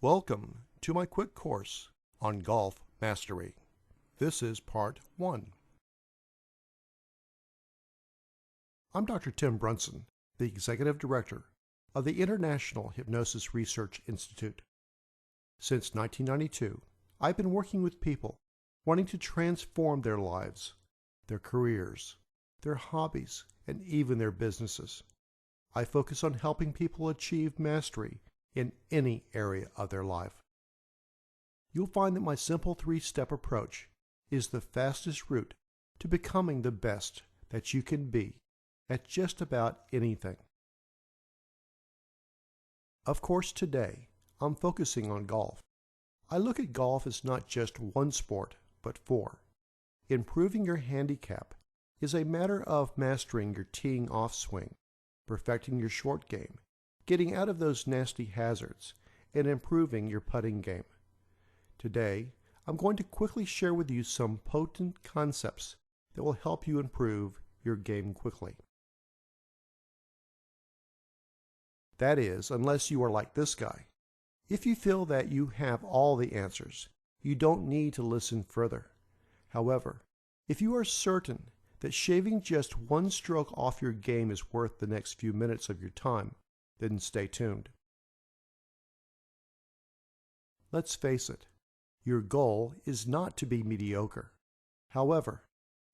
Welcome to my quick course on golf mastery. This is part 1. I'm Dr. Tim Brunson, the Executive Director of the International Hypnosis Research Institute. Since 1992, I've been working with people wanting to transform their lives, their careers, their hobbies, and even their businesses. I focus on helping people achieve mastery in any area of their life. You'll find that my simple 3-step approach is the fastest route to becoming the best that you can be at just about anything. Of course, today, I'm focusing on golf. I look at golf as not just one sport, but 4. Improving your handicap is a matter of mastering your teeing off swing, perfecting your short game, getting out of those nasty hazards, and improving your putting game. Today, I'm going to quickly share with you some potent concepts that will help you improve your game quickly. That is, unless you are like this guy. If you feel that you have all the answers, you don't need to listen further. However, if you are certain that shaving just one stroke off your game is worth the next few minutes of your time, then stay tuned. Let's face it, your goal is not to be mediocre. However,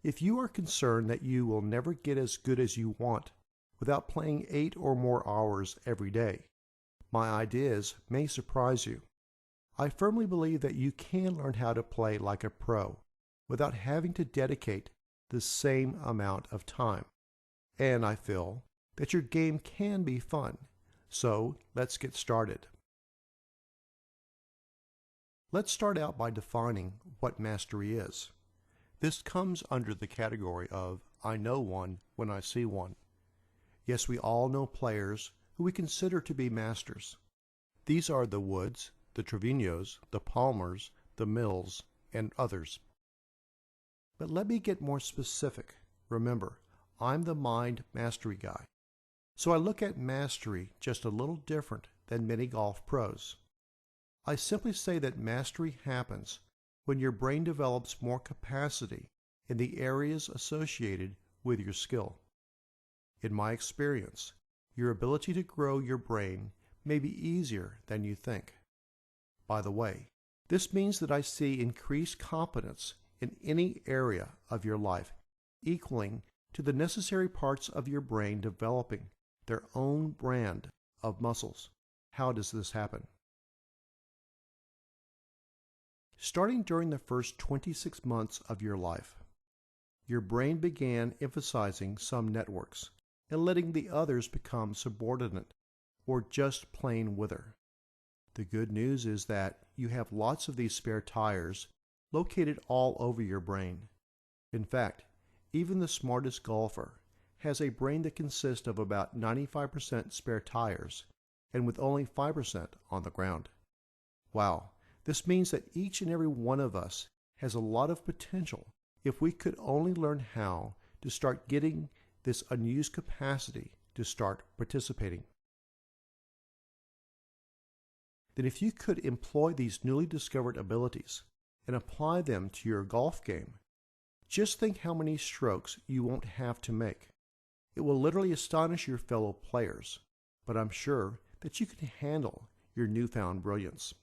if you are concerned that you will never get as good as you want without playing 8 or more hours every day, my ideas may surprise you. I firmly believe that you can learn how to play like a pro without having to dedicate the same amount of time. And I feel that your game can be fun. So let's get started. Let's start out by defining what mastery is. This comes under the category of I know one when I see one. Yes, we all know players who we consider to be masters. These are the Woods, the Trevino's, the Palmers, the Mills, and others. But let me get more specific. Remember, I'm the mind mastery guy. So I look at mastery just a little different than many golf pros. I simply say that mastery happens when your brain develops more capacity in the areas associated with your skill. In my experience, your ability to grow your brain may be easier than you think. By the way, this means that I see increased competence in any area of your life, equaling to the necessary parts of your brain developing their own brand of muscles. How does this happen? Starting during the first 26 months of your life, your brain began emphasizing some networks and letting the others become subordinate or just plain wither. The good news is that you have lots of these spare tires located all over your brain. In fact, even the smartest golfer has a brain that consists of about 95% spare tires and with only 5% on the ground. Wow, this means that each and every one of us has a lot of potential if we could only learn how to start getting this unused capacity to start participating. Then if you could employ these newly discovered abilities and apply them to your golf game, just think how many strokes you won't have to make. It will literally astonish your fellow players, but I'm sure that you can handle your newfound brilliance.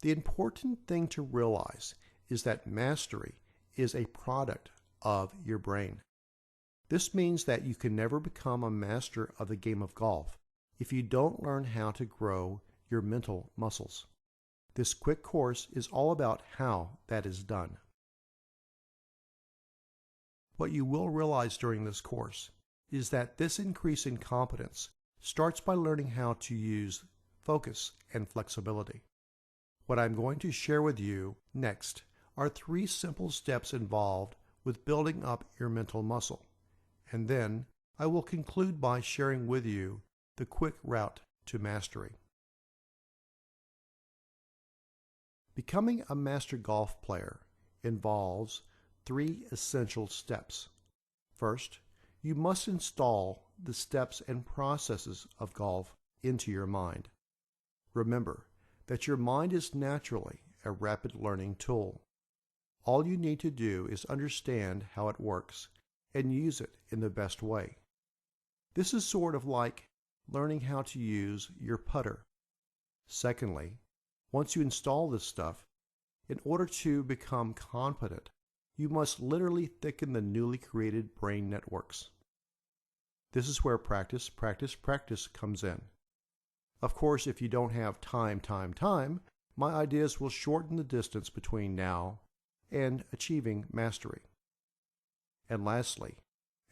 The important thing to realize is that mastery is a product of your brain. This means that you can never become a master of the game of golf if you don't learn how to grow your mental muscles. This quick course is all about how that is done. What you will realize during this course is that this increase in competence starts by learning how to use focus and flexibility. What I'm going to share with you next are 3 simple steps involved with building up your mental muscle, and then I will conclude by sharing with you the quick route to mastery. Becoming a master golf player involves 3 essential steps. First, you must install the steps and processes of golf into your mind. Remember that your mind is naturally a rapid learning tool. All you need to do is understand how it works and use it in the best way. This is sort of like learning how to use your putter. Secondly, once you install this stuff, in order to become competent, you must literally thicken the newly created brain networks. This is where practice comes in. Of course, if you don't have time, my ideas will shorten the distance between now and achieving mastery. And lastly,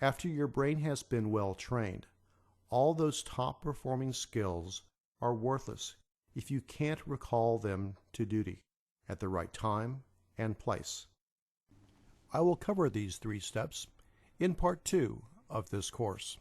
after your brain has been well trained, all those top performing skills are worthless if you can't recall them to duty at the right time and place. I will cover these 3 steps in part 2 of this course.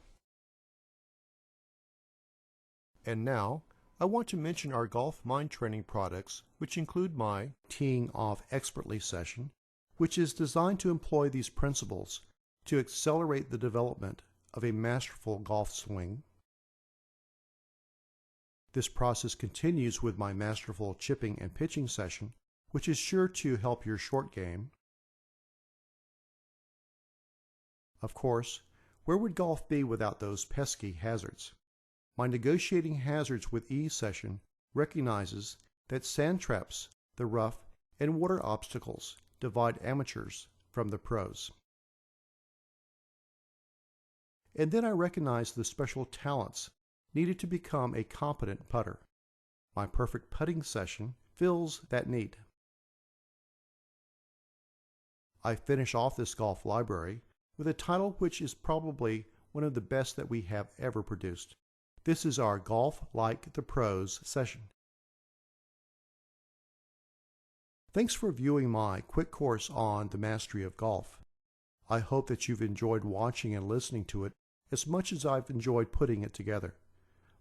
And now, I want to mention our golf mind training products, which include my Teeing Off Expertly session, which is designed to employ these principles to accelerate the development of a masterful golf swing. This process continues with my masterful chipping and pitching session, which is sure to help your short game. Of course, where would golf be without those pesky hazards? My Negotiating Hazards with Ease session recognizes that sand traps, the rough, and water obstacles divide amateurs from the pros. And then I recognize the special talents needed to become a competent putter. My Perfect Putting session fills that need. I finish off this golf library with a title which is probably one of the best that we have ever produced. This is our Golf Like the Pros session. Thanks for viewing my quick course on the mastery of golf. I hope that you've enjoyed watching and listening to it as much as I've enjoyed putting it together.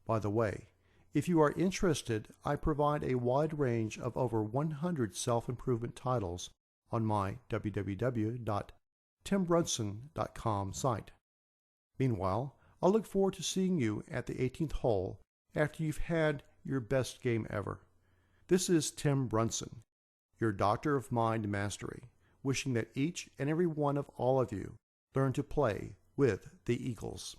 By the way, if you are interested, I provide a wide range of over 100 self-improvement titles on my www.timbrunson.com site. Meanwhile, I'll look forward to seeing you at the 18th hole after you've had your best game ever. This is Tim Brunson, your Doctor of Mind Mastery, wishing that each and every one of all of you learn to play with the Eagles.